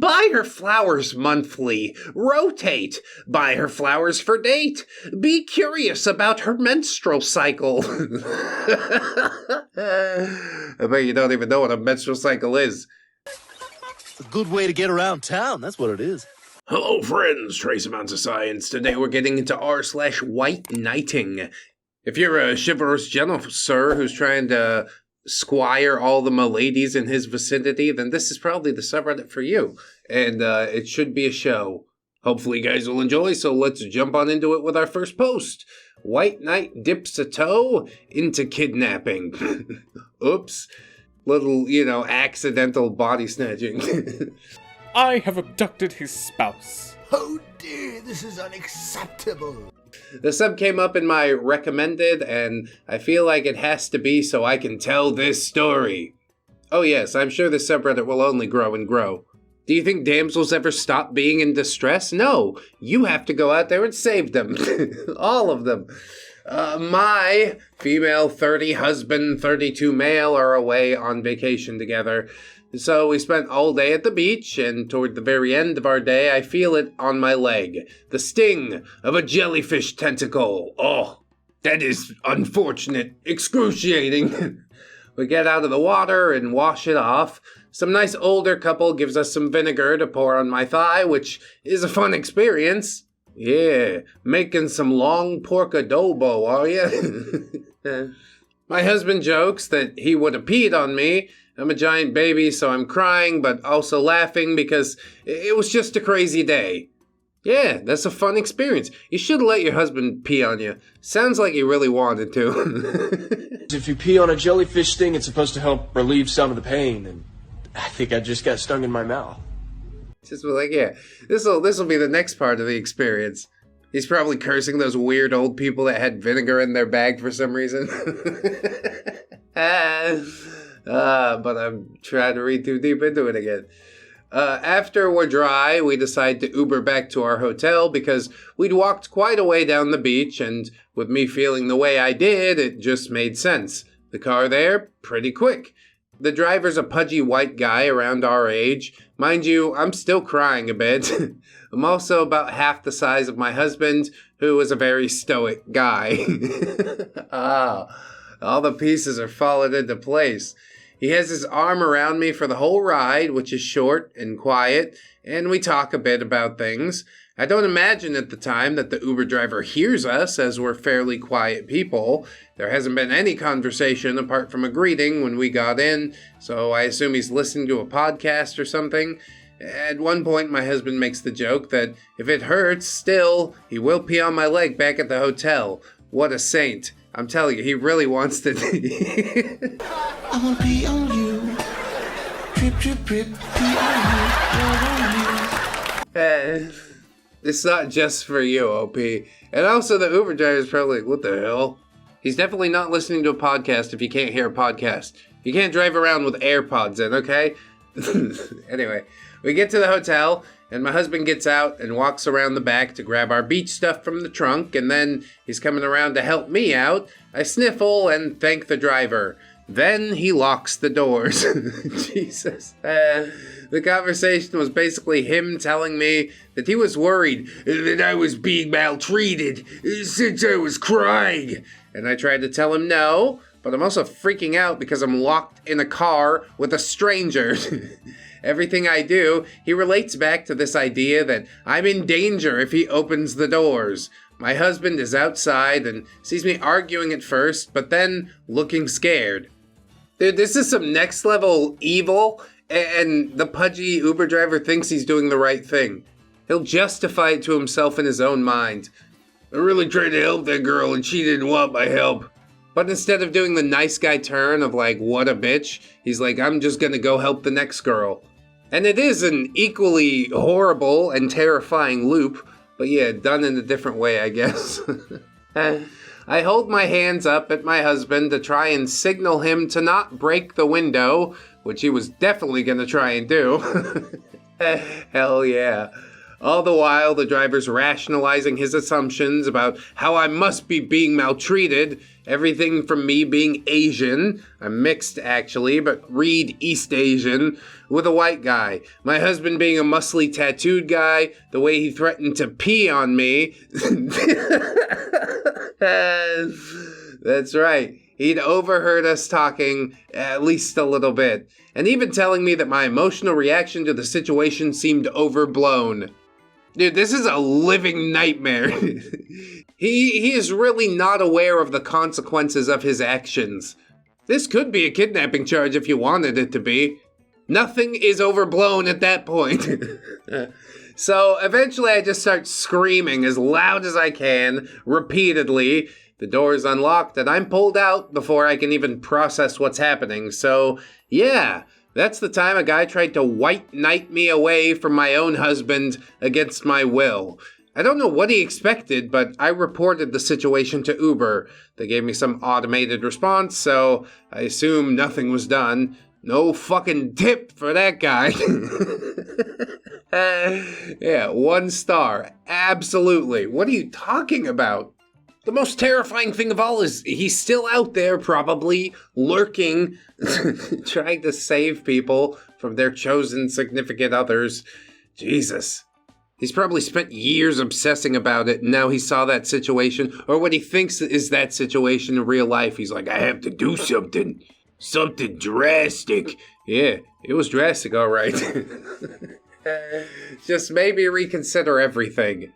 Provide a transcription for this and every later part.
Buy her flowers monthly. Rotate. Buy her flowers for date. Be curious about her menstrual cycle. I bet you don't even know what a menstrual cycle is. It's a good way to get around town, that's what it is. Hello friends, trace amounts of science. Today we're getting into r/WhiteKnighting. If you're a chivalrous gentlesir who's trying to squire all the miladies in his vicinity, then this is probably the subreddit for you. And it should be a show. Hopefully you guys will enjoy, so let's jump on into it with our first post. White Knight dips a toe into kidnapping. Oops. Little, accidental body snatching. I have abducted his spouse. Oh dear, this is unacceptable. The sub came up in my recommended, and I feel like it has to be so I can tell this story. Oh yes, I'm sure this subreddit will only grow and grow. Do you think damsels ever stop being in distress? No, you have to go out there and save them. All of them. My female 30 husband, 32 male are away on vacation together. So we spent all day at the beach, and toward the very end of our day, I feel it on my leg. The sting of a jellyfish tentacle. Oh, that is unfortunate. Excruciating. We get out of the water and wash it off. Some nice older couple gives us some vinegar to pour on my thigh, which is a fun experience. Yeah, making some long pork adobo, are you? My husband jokes that he would have peed on me. I'm a giant baby, so I'm crying, but also laughing because it was just a crazy day. Yeah, that's a fun experience. You should let your husband pee on you. Sounds like he really wanted to. If you pee on a jellyfish sting, it's supposed to help relieve some of the pain, and I think I just got stung in my mouth. Just like, yeah, this'll be the next part of the experience. He's probably cursing those weird old people that had vinegar in their bag for some reason. But I'm trying to read too deep into it again. After we're dry, we decide to Uber back to our hotel because we'd walked quite a way down the beach, and with me feeling the way I did, it just made sense. The car there, pretty quick. The driver's a pudgy white guy around our age. Mind you, I'm still crying a bit. I'm also about half the size of my husband, who is a very stoic guy. All the pieces are falling into place. He has his arm around me for the whole ride, which is short and quiet, and we talk a bit about things. I don't imagine at the time that the Uber driver hears us, as we're fairly quiet people. There hasn't been any conversation apart from a greeting when we got in, so I assume he's listening to a podcast or something. At one point, my husband makes the joke that if it hurts, still, he will pee on my leg back at the hotel. What a saint. I'm telling you, he really wants to. I want to pee on you. Drip, drip, drip. Pee on you. It's not just for you, OP. And also, the Uber driver is probably like, what the hell? He's definitely not listening to a podcast if you can't hear a podcast. You can't drive around with AirPods in, okay? Anyway, we get to the hotel, and my husband gets out and walks around the back to grab our beach stuff from the trunk, and then he's coming around to help me out. I sniffle and thank the driver. Then he locks the doors. Jesus. The conversation was basically him telling me that he was worried that I was being maltreated since I was crying. And I tried to tell him no, but I'm also freaking out because I'm locked in a car with a stranger. Everything I do, he relates back to this idea that I'm in danger if he opens the doors. My husband is outside and sees me arguing at first, but then looking scared. Dude, this is some next level evil, and the pudgy Uber driver thinks he's doing the right thing. He'll justify it to himself in his own mind. I really tried to help that girl and she didn't want my help. But instead of doing the nice guy turn of like, what a bitch, he's like, I'm just gonna go help the next girl. And it is an equally horrible and terrifying loop, but yeah, done in a different way, I guess. I hold my hands up at my husband to try and signal him to not break the window, which he was definitely gonna try and do. Hell yeah. All the while, the driver's rationalizing his assumptions about how I must be being maltreated. Everything from me being Asian, I'm mixed actually, but read East Asian, with a white guy. My husband being a muscly tattooed guy, the way he threatened to pee on me. That's right. He'd overheard us talking at least a little bit, and even telling me that my emotional reaction to the situation seemed overblown. Dude, this is a living nightmare. He is really not aware of the consequences of his actions. This could be a kidnapping charge if you wanted it to be. Nothing is overblown at that point. So eventually I just start screaming as loud as I can, repeatedly. The door is unlocked and I'm pulled out before I can even process what's happening. So yeah, that's the time a guy tried to white knight me away from my own husband against my will. I don't know what he expected, but I reported the situation to Uber. They gave me some automated response, so I assume nothing was done. No fucking tip for that guy. Yeah, 1 star. Absolutely. What are you talking about? The most terrifying thing of all is he's still out there, probably, lurking, trying to save people from their chosen significant others. Jesus. He's probably spent years obsessing about it, and now he saw that situation, or what he thinks is that situation in real life. He's like, I have to do something. Something drastic. Yeah, it was drastic, all right. Just maybe reconsider everything.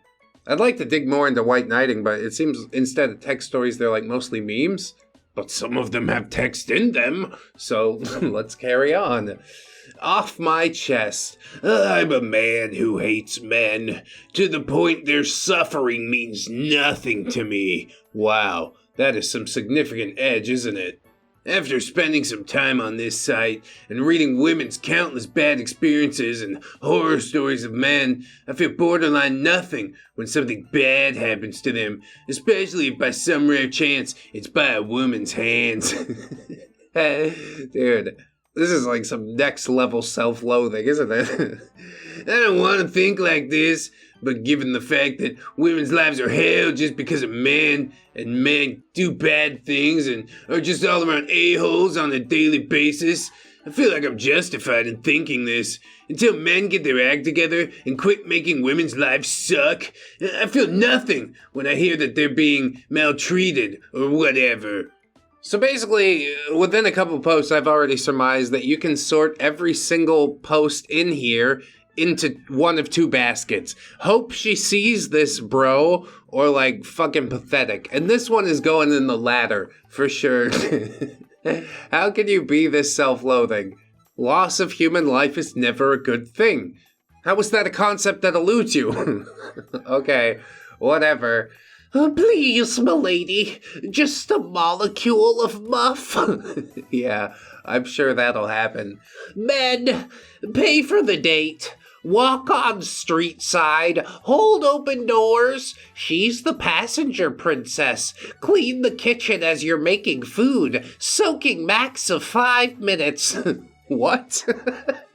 I'd like to dig more into WhiteKnighting, but it seems instead of text stories, they're like mostly memes. But some of them have text in them, so let's carry on. Off my chest. I'm a man who hates men, to the point their suffering means nothing to me. Wow, that is some significant edge, isn't it? After spending some time on this site and reading women's countless bad experiences and horror stories of men, I feel borderline nothing when something bad happens to them, especially if by some rare chance it's by a woman's hands. Dude, this is like some next level self-loathing, isn't it? I don't want to think like this, but given the fact that women's lives are hell just because of men, and men do bad things and are just all around a-holes on a daily basis, I feel like I'm justified in thinking this. Until men get their act together and quit making women's lives suck, I feel nothing when I hear that they're being maltreated or whatever. So basically, within a couple posts, I've already surmised that you can sort every single post in here into one of 2 baskets. Hope she sees this, bro, or like fucking pathetic. And this one is going in the latter, for sure. How can you be this self-loathing? Loss of human life is never a good thing. How is that a concept that eludes you? Okay, whatever. Please, milady, just a molecule of muff. Yeah, I'm sure that'll happen. Men, pay for the date. Walk on street side, hold open doors. She's the passenger princess. Clean the kitchen as you're making food, soaking max of 5 minutes. What?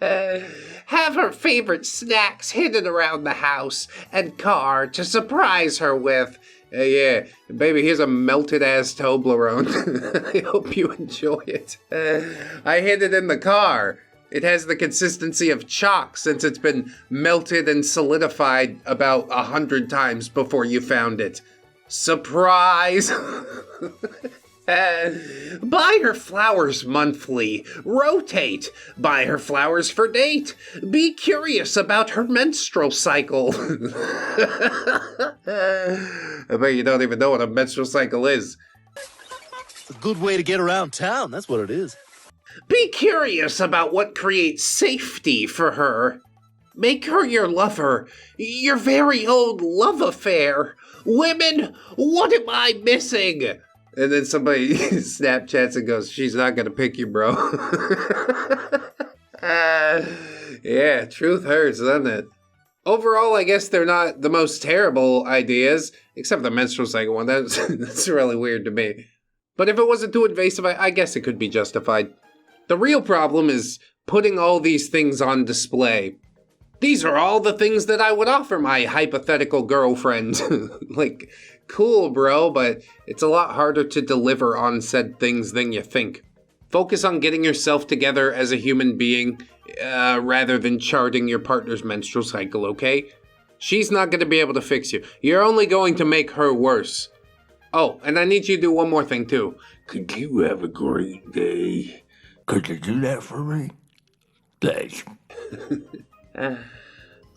Have her favorite snacks hidden around the house and car to surprise her with. Yeah, baby, here's a melted-ass Toblerone. I hope you enjoy it. I hid it in the car. It has the consistency of chalk since it's been melted and solidified about 100 times before you found it. Surprise! Buy her flowers monthly. Rotate. Buy her flowers for date. Be curious about her menstrual cycle. I bet you don't even know what a menstrual cycle is. It's a good way to get around town, that's what it is. Be curious about what creates safety for her. Make her your lover, your very own love affair. Women, what am I missing? And then somebody Snapchats and goes, she's not gonna pick you, bro. Yeah, truth hurts, doesn't it? Overall, I guess they're not the most terrible ideas, except the menstrual cycle one. That's really weird to me. But if it wasn't too invasive, I guess it could be justified. The real problem is putting all these things on display. These are all the things that I would offer my hypothetical girlfriend. Like, cool, bro, but it's a lot harder to deliver on said things than you think. Focus on getting yourself together as a human being, rather than charting your partner's menstrual cycle, okay? She's not going to be able to fix you. You're only going to make her worse. Oh, and I need you to do one more thing, too. Could you have a great day? Could you do that for me? Thanks.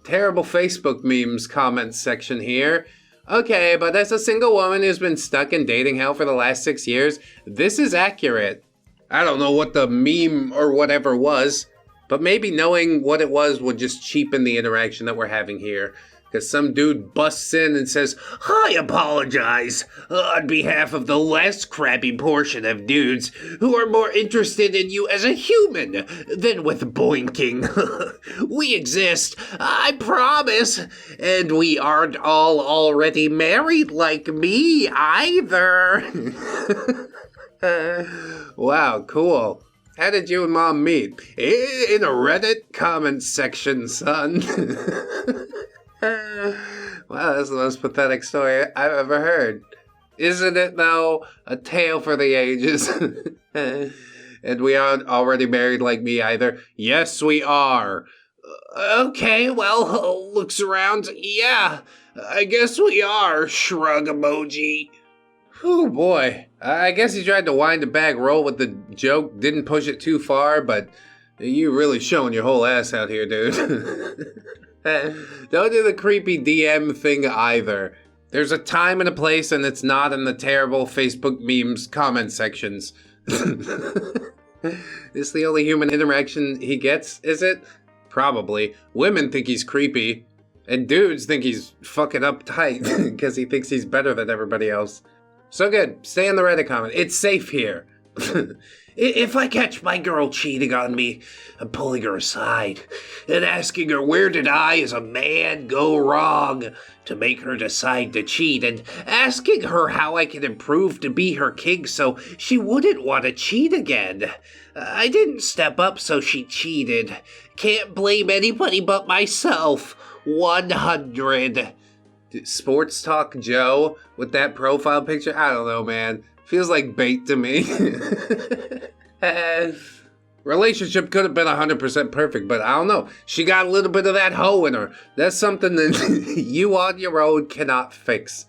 Terrible Facebook memes comments section here. Okay, but as a single woman who's been stuck in dating hell for the last 6 years, this is accurate. I don't know what the meme or whatever was, but maybe knowing what it was would just cheapen the interaction that we're having here. Because some dude busts in and says, "I apologize on behalf of the less crappy portion of dudes who are more interested in you as a human than with boinking. We exist, I promise, and we aren't all already married like me either." Wow, cool. How did you and Mom meet? In a Reddit comment section, son. Wow, that's the most pathetic story I've ever heard. Isn't it, though? A tale for the ages. And we aren't already married like me either. Yes, we are. Okay, well, looks around. Yeah, I guess we are. Shrug emoji. Oh boy. I guess he tried to wind a back roll with the joke. Didn't push it too far, but you really showing your whole ass out here, dude. Don't do the creepy DM thing either. There's a time and a place, and it's not in the terrible Facebook memes comment sections. This the only human interaction he gets, is it? Probably. Women think he's creepy, and dudes think he's fucking uptight because he thinks he's better than everybody else. So good. Stay in the Reddit comment. It's safe here. If I catch my girl cheating on me, I'm pulling her aside and asking her where did I as a man go wrong to make her decide to cheat, and asking her how I can improve to be her king so she wouldn't want to cheat again. I didn't step up so she cheated. Can't blame anybody but myself. 100. Sports Talk Joe with that profile picture? I don't know, man. Feels like bait to me. Relationship could have been 100% perfect, but I don't know. She got a little bit of that hoe in her. That's something that you on your own cannot fix.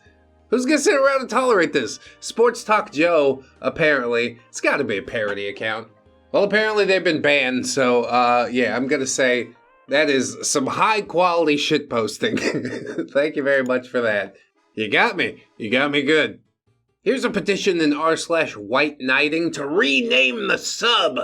Who's gonna sit around and tolerate this? Sports Talk Joe, apparently. It's gotta be a parody account. Well, apparently they've been banned, so, yeah, I'm gonna say that is some high-quality shitposting. Thank you very much for that. You got me. You got me good. Here's a petition in r/WhiteKnighting to rename the sub.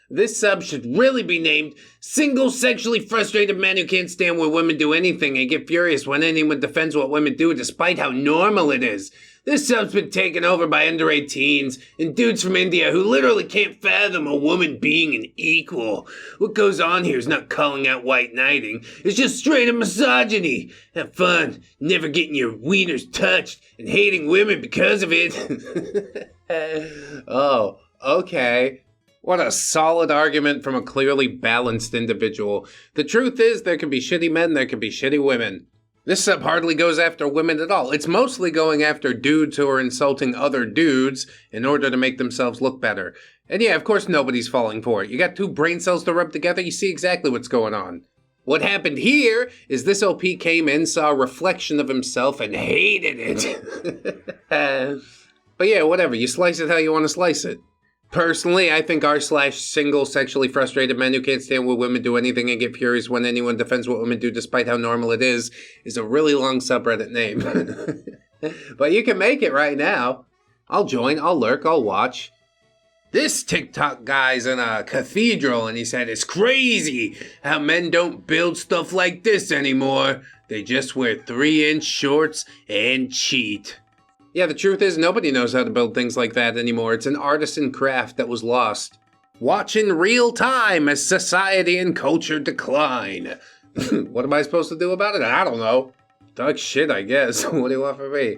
This sub should really be named Single Sexually Frustrated Men Who Can't Stand When Women Do Anything and Get Furious When Anyone Defends What Women Do despite how normal it is. This sub's been taken over by underage teens and dudes from India who literally can't fathom a woman being an equal. What goes on here is not calling out white knighting. It's just straight up misogyny. Have fun, never getting your wieners touched and hating women because of it. Oh, okay. What a solid argument from a clearly balanced individual. The truth is, there can be shitty men, there can be shitty women. This sub hardly goes after women at all. It's mostly going after dudes who are insulting other dudes in order to make themselves look better. And yeah, of course nobody's falling for it. You got two brain cells to rub together, you see exactly what's going on. What happened here is this OP came in, saw a reflection of himself, and hated it. But yeah, whatever. You slice it how you want to slice it. Personally, I think r/single sexually frustrated men who can't stand what women do anything and get furious when anyone defends what women do despite how normal it is a really long subreddit name. But you can make it right now. I'll join, I'll lurk, I'll watch. This TikTok guy's in a cathedral and he said, "It's crazy how men don't build stuff like this anymore. They just wear 3-inch shorts and cheat." Yeah, the truth is nobody knows how to build things like that anymore. It's an artisan craft that was lost. Watch in real time as society and culture decline. What am I supposed to do about it? I don't know. Talk shit, I guess. What do you want from me?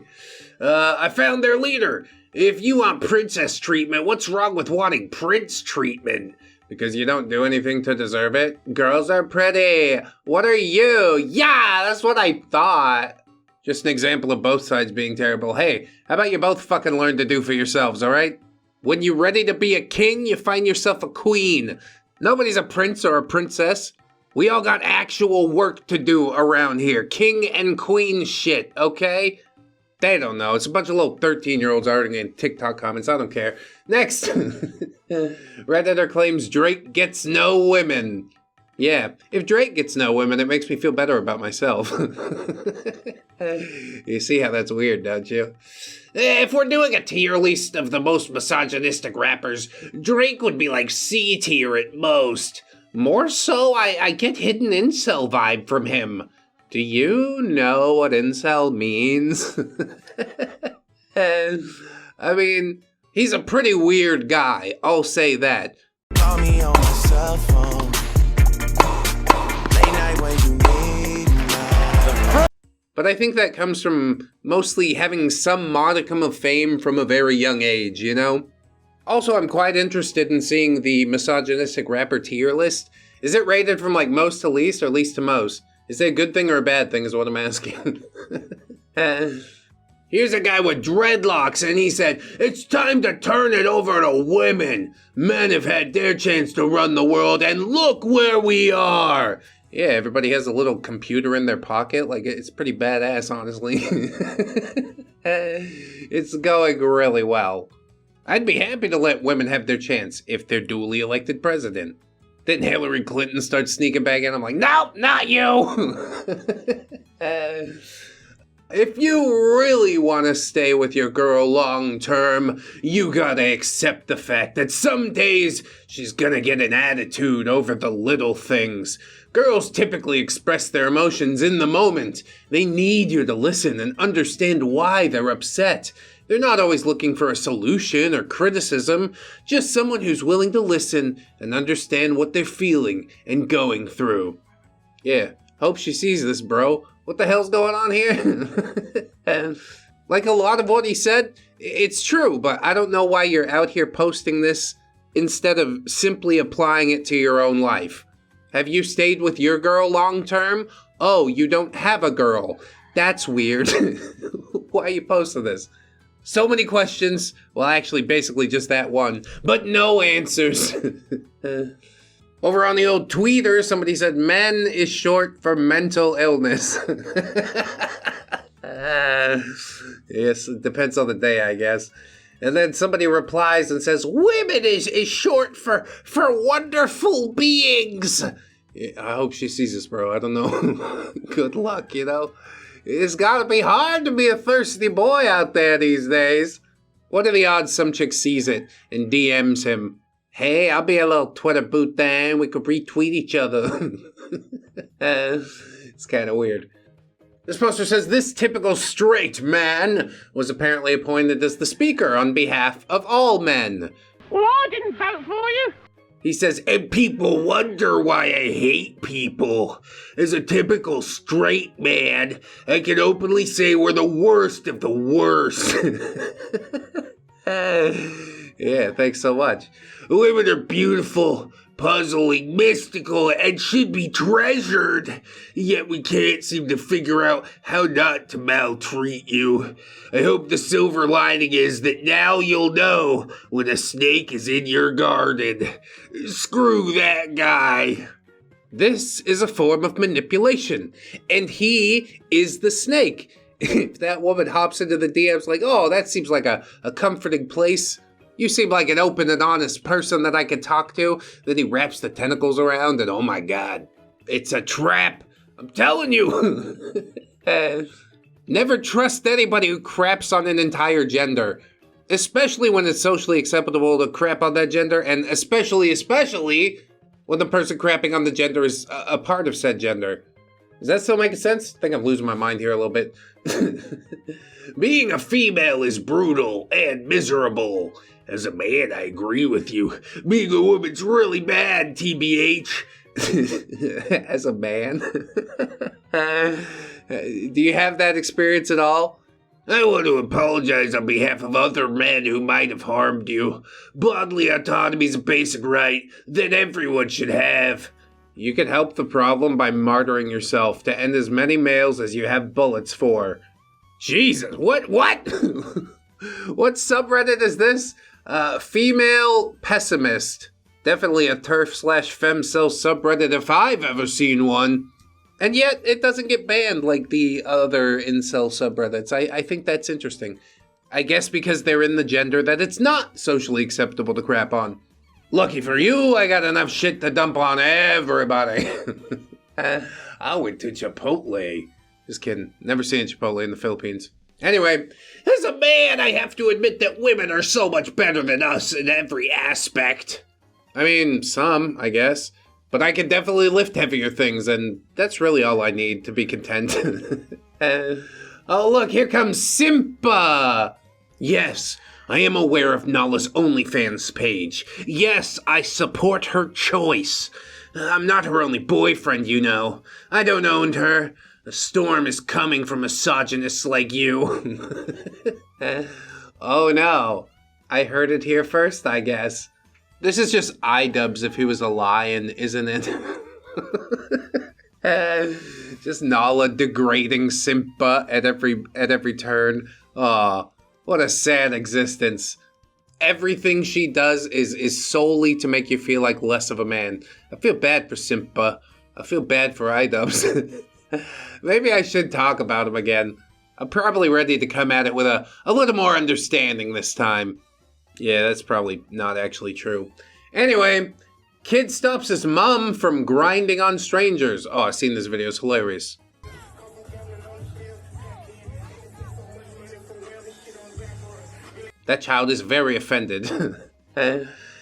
I found their leader. If you want princess treatment, what's wrong with wanting prince treatment? Because you don't do anything to deserve it? Girls are pretty. What are you? Yeah, that's what I thought. Just an example of both sides being terrible. Hey, how about you both fucking learn to do for yourselves, alright? When you're ready to be a king, you find yourself a queen. Nobody's a prince or a princess. We all got actual work to do around here. King and queen shit, okay? They don't know. It's a bunch of little 13-year-olds arguing in TikTok comments. I don't care. Next. Redditor claims Drake gets no women. Yeah, if Drake gets no women, it makes me feel better about myself. You see how that's weird, don't you? If we're doing a tier list of the most misogynistic rappers, Drake would be like C tier at most. More so, I get hidden incel vibe from him. Do you know what incel means? I mean, he's a pretty weird guy, I'll say that. Call me on my cell phone. Late night when you need me. But I think that comes from mostly having some modicum of fame from a very young age, you know? Also, I'm quite interested in seeing the misogynistic rapper tier list. Is it rated from like most to least or least to most? Is it a good thing or a bad thing is what I'm asking. Here's a guy with dreadlocks and he said, "It's time to turn it over to women. Men have had their chance to run the world and look where we are." Yeah, everybody has a little computer in their pocket. Like, it's pretty badass, honestly. It's going really well. I'd be happy to let women have their chance if they're duly elected president. Then Hillary Clinton starts sneaking back in. I'm like, nope, not you. If you really want to stay with your girl long term, you gotta accept the fact that some days she's gonna get an attitude over the little things. Girls typically express their emotions in the moment. They need you to listen and understand why they're upset. They're not always looking for a solution or criticism, just someone who's willing to listen and understand what they're feeling and going through. Yeah, hope she sees this, bro. What the hell's going on here? And like a lot of what he said, it's true, but I don't know why you're out here posting this instead of simply applying it to your own life. Have you stayed with your girl long term? Oh, you don't have a girl. That's weird. Why are you posting this? So many questions. Well, actually, basically just that one. But no answers. Over on the old tweeter, somebody said, "Men is short for mental illness." Yes, it depends on the day, I guess. And then somebody replies and says, "Women is short for wonderful beings." Yeah, I hope she sees this, bro. I don't know. Good luck, you know. It's gotta be hard to be a thirsty boy out there these days. What are the odds some chick sees it and DMs him, "Hey, I'll be a little Twitter boot then. We could retweet each other." It's kind of weird. This poster says, "This typical straight man was apparently appointed as the speaker on behalf of all men." Well, I didn't vote for you. He says, "And people wonder why I hate people. As a typical straight man, I can openly say we're the worst of the worst." Yeah, thanks so much. Women are beautiful, puzzling, mystical, and should be treasured. Yet we can't seem to figure out how not to maltreat you. I hope the silver lining is that now you'll know when a snake is in your garden. Screw that guy." This is a form of manipulation, and he is the snake. If that woman hops into the DMs like, "Oh, that seems like a comforting place. You seem like an open and honest person that I could talk to," then he wraps the tentacles around and, oh my god, it's a trap. I'm telling you. Never trust anybody who craps on an entire gender. Especially when it's socially acceptable to crap on that gender, and especially when the person crapping on the gender is a part of said gender. Does that still make sense? I think I'm losing my mind here a little bit. Being a female is brutal and miserable. As a man, I agree with you. Being a woman's really bad, TBH. As a man? Do you have that experience at all? I want to apologize on behalf of other men who might have harmed you. Bodily autonomy is a basic right that everyone should have. You can help the problem by martyring yourself to end as many males as you have bullets for. Jesus, what? What subreddit is this? Female pessimist. Definitely a turf/femcel subreddit if I've ever seen one. And yet, it doesn't get banned like the other incel subreddits. I think that's interesting. I guess because they're in the gender that it's not socially acceptable to crap on. Lucky for you, I got enough shit to dump on everybody. I went to Chipotle. Just kidding. Never seen Chipotle in the Philippines. Anyway, as a man, I have to admit that women are so much better than us in every aspect. I mean, some, I guess. But I can definitely lift heavier things, and that's really all I need to be content. Oh, look, here comes Simpa! Yes, I am aware of Nala's OnlyFans page. Yes, I support her choice. I'm not her only boyfriend, you know. I don't own her. A storm is coming from misogynists like you. Oh no. I heard it here first, I guess. This is just iDubbbz if he was a lion, isn't it? Just Nala degrading Simpa at every turn. Aw, what a sad existence. Everything she does is solely to make you feel like less of a man. I feel bad for Simpa. I feel bad for iDubbbz. Maybe I should talk about him again. I'm probably ready to come at it with a little more understanding this time. Yeah, that's probably not actually true. Anyway, kid stops his mom from grinding on strangers. Oh, I've seen this video. It's hilarious. That child is very offended.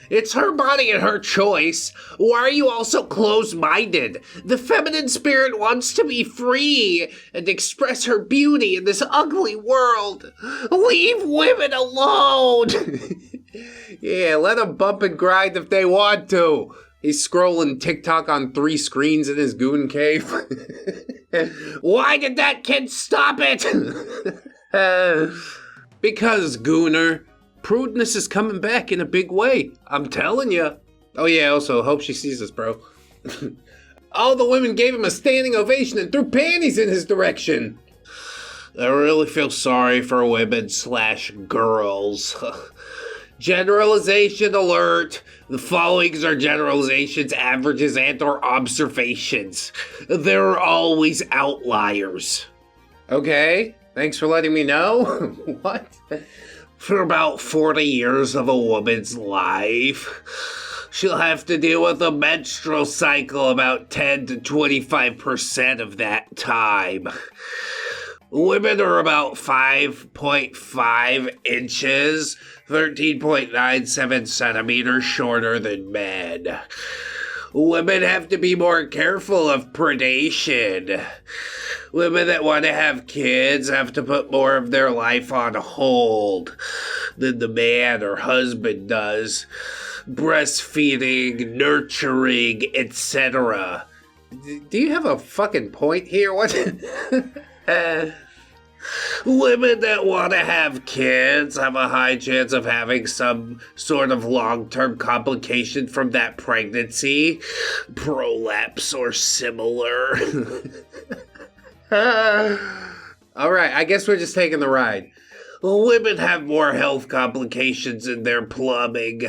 It's her body and her choice. Why are you all so close-minded? The feminine spirit wants to be free and express her beauty in this ugly world. Leave women alone! Yeah, let them bump and grind if they want to. He's scrolling TikTok on 3 screens in his goon cave. Why did that kid stop it? Because, Gooner. Prudeness is coming back in a big way. I'm telling you. Oh yeah, also, hope she sees this, bro. All the women gave him a standing ovation and threw panties in his direction. I really feel sorry for women/girls. Generalization alert. The followings are generalizations, averages, and/or observations. There are always outliers. Okay, thanks for letting me know. What? For about 40 years of a woman's life, she'll have to deal with a menstrual cycle about 10 to 25% of that time. Women are about 5.5 inches, 13.97 centimeters shorter than men. Women have to be more careful of predation. Women that want to have kids have to put more of their life on hold than the man or husband does. Breastfeeding, nurturing, etc. Do you have a fucking point here? What? Women that want to have kids have a high chance of having some sort of long-term complication from that pregnancy, prolapse or similar. Alright, I guess we're just taking the ride. Women have more health complications in their plumbing.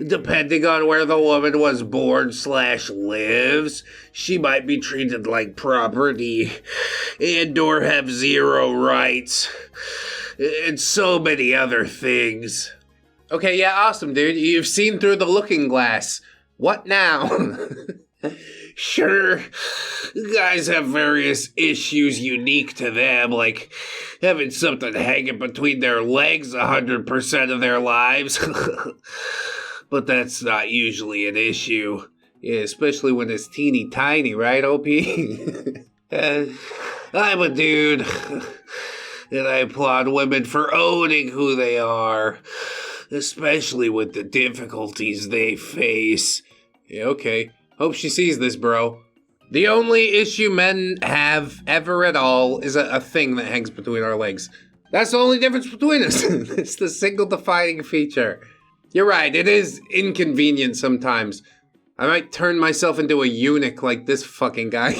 Depending on where the woman was born/lives, she might be treated like property and/or have zero rights, and so many other things. Okay, yeah, awesome, dude. You've seen through the looking glass. What now? Sure, guys have various issues unique to them, like having something hanging between their legs 100% of their lives. But that's not usually an issue. Yeah, especially when it's teeny tiny, right, OP? I'm a dude, and I applaud women for owning who they are, especially with the difficulties they face. Yeah, okay. Hope she sees this, bro. The only issue men have ever at all is a thing that hangs between our legs. That's the only difference between us. It's the single defining feature. You're right, it is inconvenient sometimes. I might turn myself into a eunuch like this fucking guy.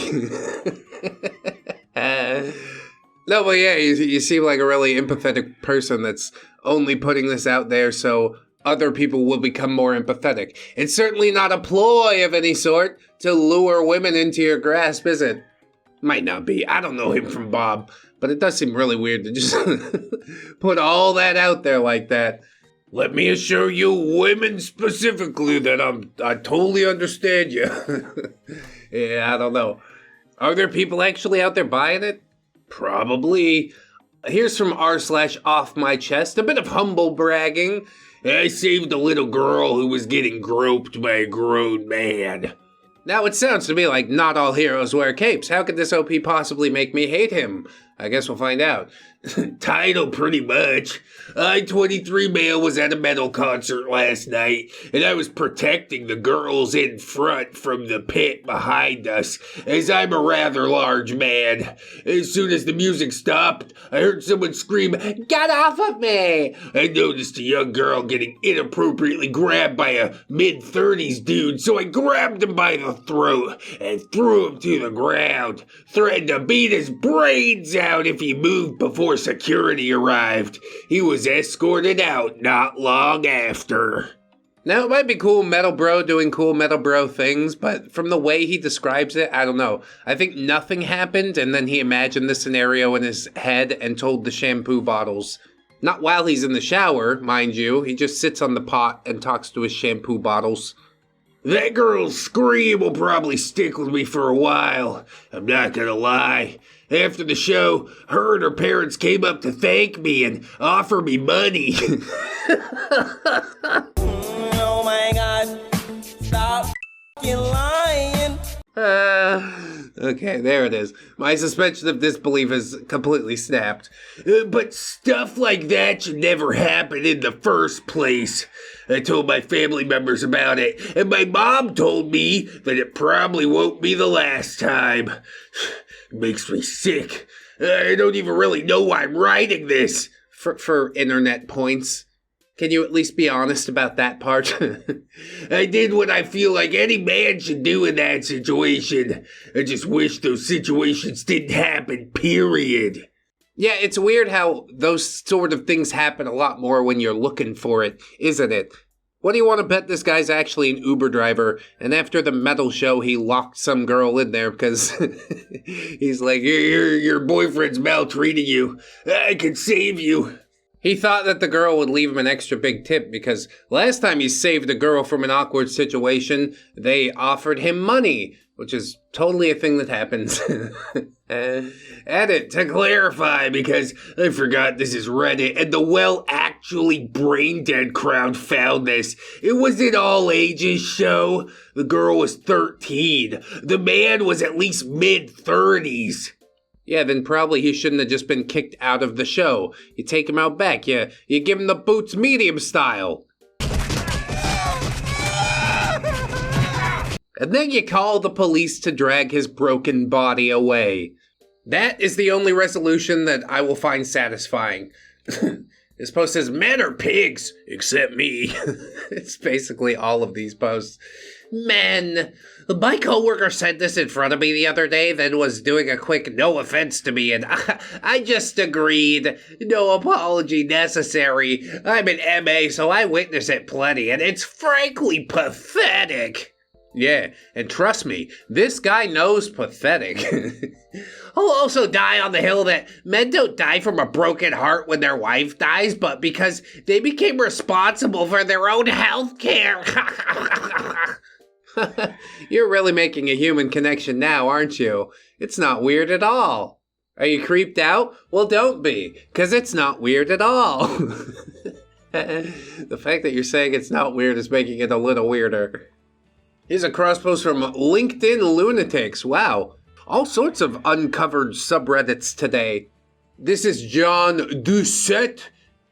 No, but yeah, you seem like a really empathetic person that's only putting this out there so other people will become more empathetic. It's certainly not a ploy of any sort to lure women into your grasp, is it? Might not be. I don't know him from Bob, but it does seem really weird to just put all that out there like that. Let me assure you, women specifically, that I totally understand you. Yeah, I don't know. Are there people actually out there buying it? Probably. Here's from r/offmychest, a bit of humble bragging. I saved a little girl who was getting groped by a grown man. Now it sounds to me like not all heroes wear capes. How could this OP possibly make me hate him? I guess we'll find out. Title, pretty much. I, 23 male, was at a metal concert last night, and I was protecting the girls in front from the pit behind us, as I'm a rather large man. As soon as the music stopped, I heard someone scream, "Get off of me!" I noticed a young girl getting inappropriately grabbed by a mid-30s dude, so I grabbed him by the throat and threw him to the ground, threatened to beat his brains out if he moved before security arrived. He was escorted out not long after. Now, it might be cool metal bro doing cool metal bro things, but from the way he describes it, I don't know. I think nothing happened, and then he imagined the scenario in his head and told the shampoo bottles. Not while he's in the shower, mind you. He just sits on the pot and talks to his shampoo bottles. That girl's scream will probably stick with me for a while. I'm not gonna lie. After the show, her and her parents came up to thank me and offer me money. Oh my god. Stop f***ing lying. Okay, there it is. My suspension of disbelief is completely snapped. But stuff like that should never happen in the first place. I told my family members about it, and my mom told me that it probably won't be the last time. It makes me sick. I don't even really know why I'm writing this. For internet points. Can you at least be honest about that part? I did what I feel like any man should do in that situation. I just wish those situations didn't happen, period. Yeah, it's weird how those sort of things happen a lot more when you're looking for it, isn't it? What do you want to bet this guy's actually an Uber driver, and after the metal show he locked some girl in there because he's like, your boyfriend's maltreating you. I can save you. He thought that the girl would leave him an extra big tip because last time he saved a girl from an awkward situation, they offered him money, which is totally a thing that happens. Edit to clarify, because I forgot this is Reddit, and the actually brain-dead crowd found this. It was an all-ages show. The girl was 13. The man was at least mid-30s. Yeah, then probably he shouldn't have just been kicked out of the show. You take him out back, you give him the boots medium style. And then you call the police to drag his broken body away. That is the only resolution that I will find satisfying. This post says, men are pigs, except me. It's basically all of these posts. Men. My coworker said this in front of me the other day, then was doing a quick no offense to me, and I just agreed. No apology necessary. I'm an MA, so I witness it plenty, and it's frankly pathetic. Yeah, and trust me, this guy knows pathetic. He'll also die on the hill that men don't die from a broken heart when their wife dies, but because they became responsible for their own health care. You're really making a human connection now, aren't you? It's not weird at all. Are you creeped out? Well, don't be, because it's not weird at all. The fact that you're saying it's not weird is making it a little weirder. Here's a cross post from LinkedIn Lunatics. Wow. All sorts of uncovered subreddits today. This is John Doucette.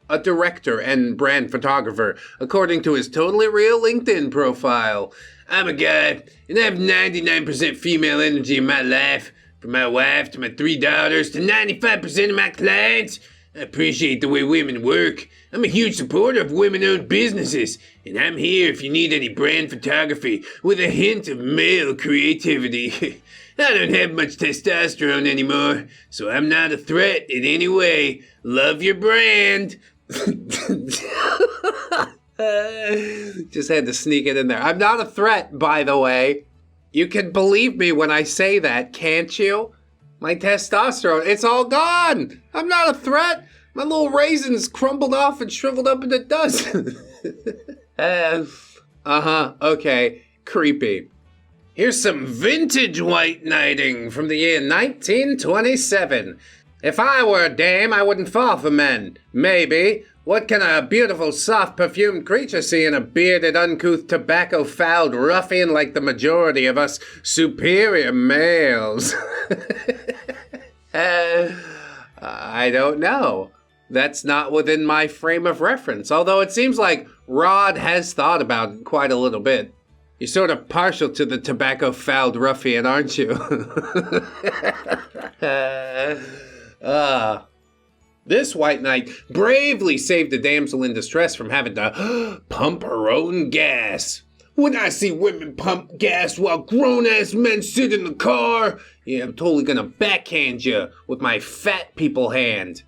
a director and brand photographer, according to his totally real LinkedIn profile. I'm a guy, and I have 99% female energy in my life. From my wife to my 3 daughters to 95% of my clients. I appreciate the way women work. I'm a huge supporter of women-owned businesses, and I'm here if you need any brand photography with a hint of male creativity. I don't have much testosterone anymore, so I'm not a threat in any way. Love your brand. Just had to sneak it in there. I'm not a threat, by the way. You can believe me when I say that, can't you? My testosterone, it's all gone. I'm not a threat. My little raisins crumbled off and shriveled up into dust. Okay, creepy. Here's some vintage WhiteKnighting from the year 1927. If I were a dame, I wouldn't fall for men. Maybe. What can a beautiful, soft-perfumed creature see in a bearded, uncouth, tobacco-fouled ruffian like the majority of us superior males? I don't know. That's not within my frame of reference, although it seems like Rod has thought about it quite a little bit. You're sort of partial to the tobacco-fouled ruffian, aren't you? This white knight bravely saved a damsel in distress from having to pump her own gas. When I see women pump gas while grown-ass men sit in the car, yeah, I'm totally gonna backhand you with my fat people hand.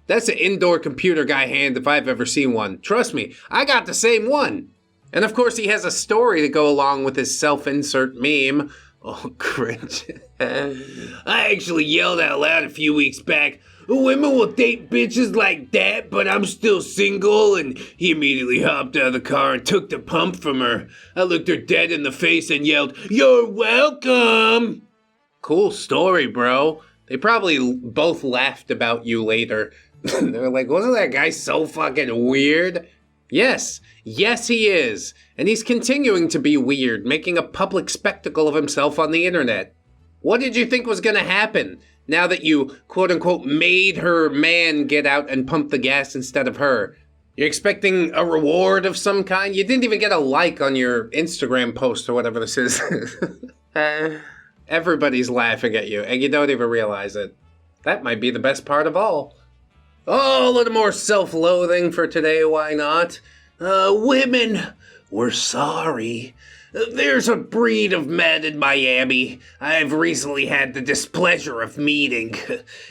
That's an indoor computer guy hand if I've ever seen one. Trust me, I got the same one. And of course he has a story to go along with his self-insert meme. Oh, cringe. I actually yelled out loud a few weeks back, women will date bitches like that, but I'm still single, and he immediately hopped out of the car and took the pump from her. I looked her dead in the face and yelled, "You're welcome!" Cool story, bro. They probably both laughed about you later. They were like, wasn't that guy so fucking weird? Yes, he is. And he's continuing to be weird, making a public spectacle of himself on the internet. What did you think was gonna happen now that you, quote-unquote, made her man get out and pump the gas instead of her? You're expecting a reward of some kind? You didn't even get a like on your Instagram post or whatever this is. Everybody's laughing at you, and you don't even realize it. That might be the best part of all. Oh, a little more self-loathing for today, why not? Women, we're sorry. There's a breed of men in Miami I've recently had the displeasure of meeting.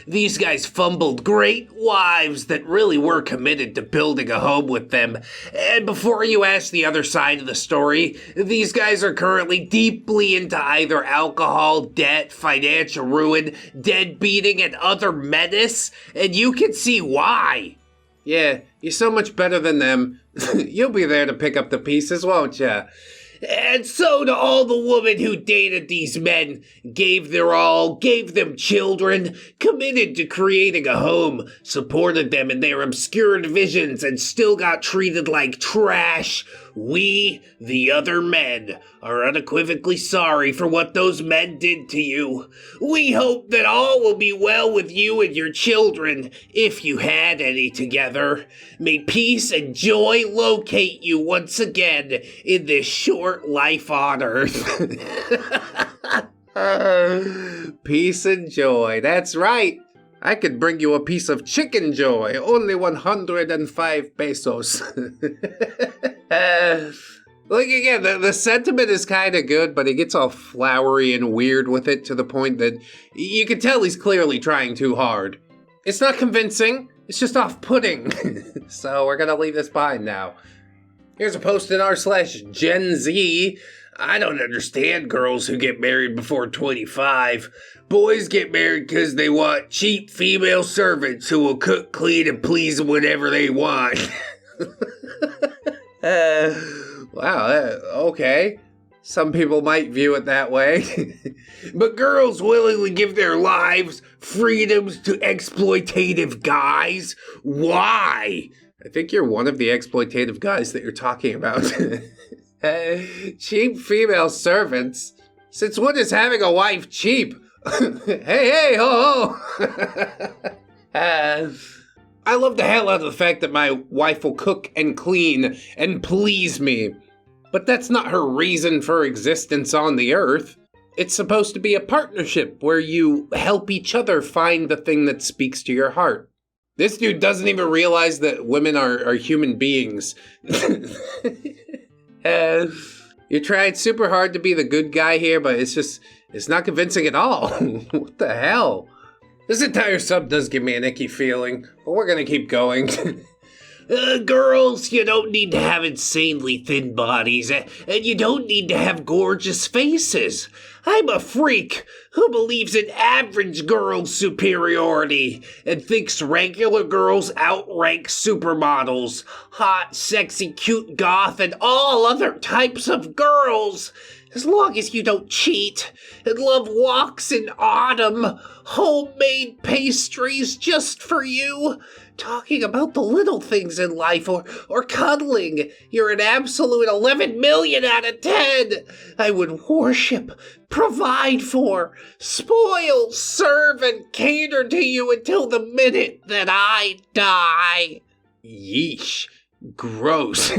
These guys fumbled great wives that really were committed to building a home with them. And before you ask the other side of the story, these guys are currently deeply into either alcohol, debt, financial ruin, deadbeating, and other menace, and you can see why. Yeah, you're so much better than them. You'll be there to pick up the pieces, won't ya? And so to all the women who dated these men, gave their all, gave them children, committed to creating a home, supported them in their obscured visions, and still got treated like trash, we, the other men, are unequivocally sorry for what those men did to you. We hope that all will be well with you and your children, if you had any together. May peace and joy locate you once again in this short life on earth. Peace and joy, that's right. I could bring you a piece of chicken joy, only 105 pesos. Look again, the sentiment is kind of good, but he gets all flowery and weird with it to the point that you can tell he's clearly trying too hard. It's not convincing, it's just off-putting. So we're gonna leave this behind now. Here's a post in r/Gen Z. I don't understand girls who get married before 25. Boys get married because they want cheap female servants who will cook, clean, and please them whenever they want. Wow, okay. Some people might view it that way. But girls willingly give their lives, freedoms to exploitative guys? Why? I think you're one of the exploitative guys that you're talking about. Cheap female servants? Since when is having a wife cheap? Hey, ho, ho! I love the hell out of the fact that my wife will cook and clean and please me. But that's not her reason for existence on the earth. It's supposed to be a partnership where you help each other find the thing that speaks to your heart. This dude doesn't even realize that women are human beings. You tried super hard to be the good guy here, but it's not convincing at all. What the hell? This entire sub does give me an icky feeling, but we're gonna keep going. Girls, you don't need to have insanely thin bodies, and you don't need to have gorgeous faces. I'm a freak who believes in average girl superiority and thinks regular girls outrank supermodels, hot, sexy, cute goth, and all other types of girls. As long as you don't cheat and love walks in autumn, homemade pastries just for you, talking about the little things in life, or cuddling, you're an absolute 11 million out of 10. I would worship, provide for, spoil, serve, and cater to you until the minute that I die. Yeesh. Gross.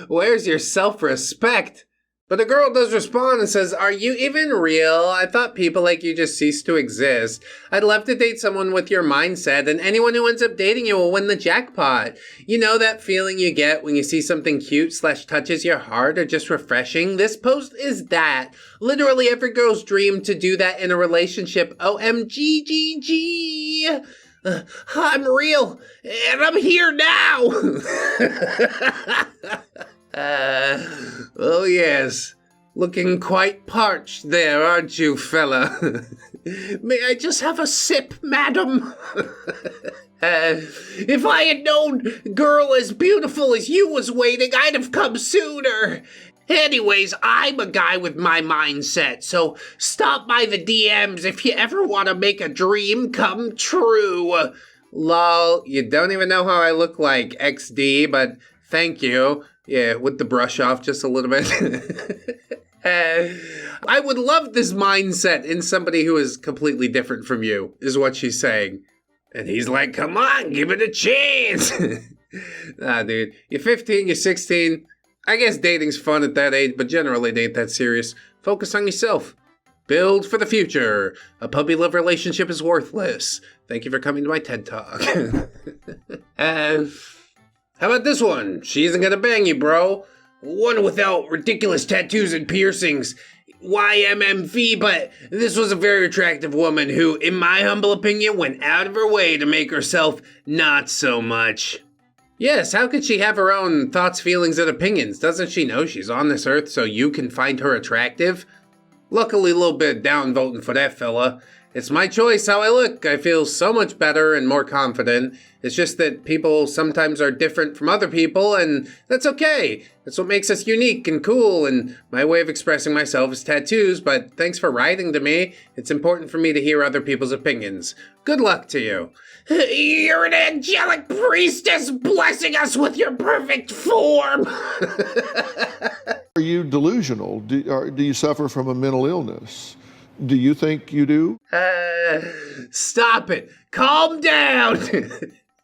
Where's your self-respect? But the girl does respond and says, "Are you even real? I thought people like you just ceased to exist. I'd love to date someone with your mindset, and anyone who ends up dating you will win the jackpot. You know that feeling you get when you see something cute / touches your heart or just refreshing? This post is that. Literally every girl's dream to do that in a relationship. OMGGG. I'm real, and I'm here now." Oh yes, looking quite parched there, aren't you, fella? May I just have a sip, madam? If I had known girl as beautiful as you was waiting, I'd have come sooner. Anyways, I'm a guy with my mindset, so stop by the DMs if you ever want to make a dream come true. Lol, you don't even know how I look like, XD, but thank you. Yeah, with the brush off just a little bit. I would love this mindset in somebody who is completely different from you, is what she's saying. And he's like, come on, give it a chance. Nah, dude. You're 15, you're 16. I guess dating's fun at that age, but generally it ain't that serious. Focus on yourself. Build for the future. A puppy love relationship is worthless. Thank you for coming to my TED Talk. How about this one? She isn't gonna bang you, bro. One without ridiculous tattoos and piercings. YMMV, but this was a very attractive woman who, in my humble opinion, went out of her way to make herself not so much. Yes, how could she have her own thoughts, feelings, and opinions? Doesn't she know she's on this earth so you can find her attractive? Luckily, a little bit down voting for that fella. It's my choice how I look. I feel so much better and more confident. It's just that people sometimes are different from other people, and that's okay. That's what makes us unique and cool, and my way of expressing myself is tattoos, but thanks for writing to me. It's important for me to hear other people's opinions. Good luck to you. You're an angelic priestess blessing us with your perfect form. Are you delusional? Do you suffer from a mental illness? Do you think you do? Stop it. Calm down.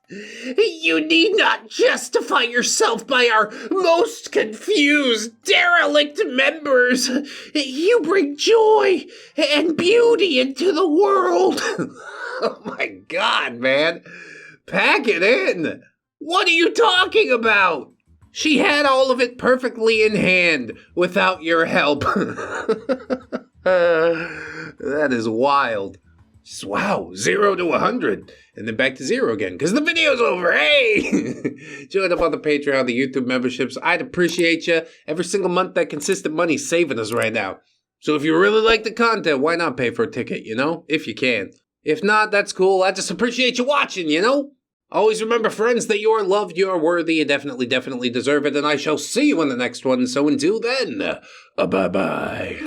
You need not justify yourself by our most confused, derelict members. You bring joy and beauty into the world. Oh my God, man. Pack it in. What are you talking about? She had all of it perfectly in hand without your help. That is wild. Wow, 0 to 100. And then back to 0 again, because the video's over. Hey! Join up on the Patreon, the YouTube memberships. I'd appreciate you. Every single month, that consistent money's saving us right now. So if you really like the content, why not pay for a ticket, you know? If you can. If not, that's cool. I just appreciate you watching, you know? Always remember, friends, that you are loved, you are worthy, you definitely deserve it, and I shall see you in the next one. So until then, bye-bye.